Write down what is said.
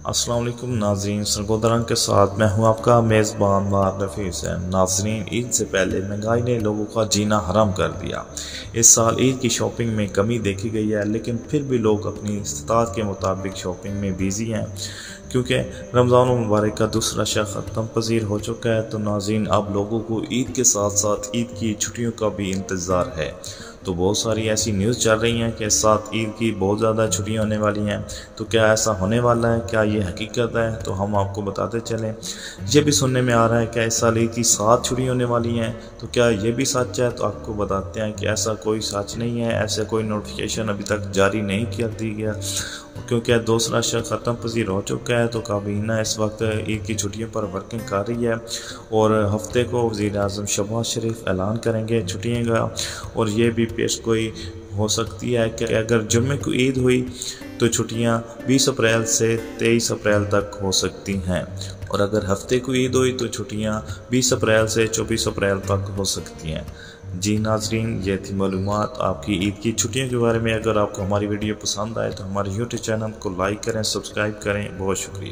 अस्सलाम वालेकुम नाज़रीन, सरगोदरंग के साथ मैं हूं आपका मेज़बान मार रफ़ी हुसैन। नाज़रीन, ईद से पहले महंगाई ने लोगों का जीना हराम कर दिया। इस साल ईद की शॉपिंग में कमी देखी गई है, लेकिन फिर भी लोग अपनी इस्तात के मुताबिक शॉपिंग में बिज़ी हैं क्योंकि रमज़ान मुबारक का दूसरा शहर ख़त्म पजीर हो चुका है। तो नाज़रीन, अब लोगों को ईद के साथ साथ ईद की छुट्टियों का भी इंतज़ार है। तो बहुत सारी ऐसी न्यूज़ चल रही हैं कि साथ ईद की बहुत ज़्यादा छुट्टियां होने वाली हैं। तो क्या ऐसा होने वाला है? क्या ये हकीकत है? तो हम आपको बताते चलें। ये भी सुनने में आ रहा है कि इस साल ईद की 7 छुट्टियां होने वाली हैं। तो क्या ये भी सच है? तो आपको बताते हैं कि ऐसा कोई सच नहीं है। ऐसा कोई नोटिफिकेशन अभी तक जारी नहीं कर दी गया क्योंकि दूसरा शहर ख़त्म पजीर हो चुका है। तो काबीना इस वक्त ईद की छुट्टियों पर वर्किंग कर रही है और हफ्ते को वज़ीर-ए-आज़म शहबाज शरीफ ऐलान करेंगे छुट्टियों का। और ये भी पेश गोई हो सकती है कि अगर जुम्मे को ईद हुई तो छुट्टियां 20 अप्रैल से 23 अप्रैल तक हो सकती हैं, और अगर हफ्ते को ईद हुई तो छुट्टियां 20 अप्रैल से 24 अप्रैल तक हो सकती हैं। जी नाजरीन, ये थी मालूमात आपकी ईद की छुट्टियों के बारे में। अगर आपको हमारी वीडियो पसंद आए तो हमारे यूट्यूब चैनल को लाइक करें, सब्सक्राइब करें। बहुत शुक्रिया।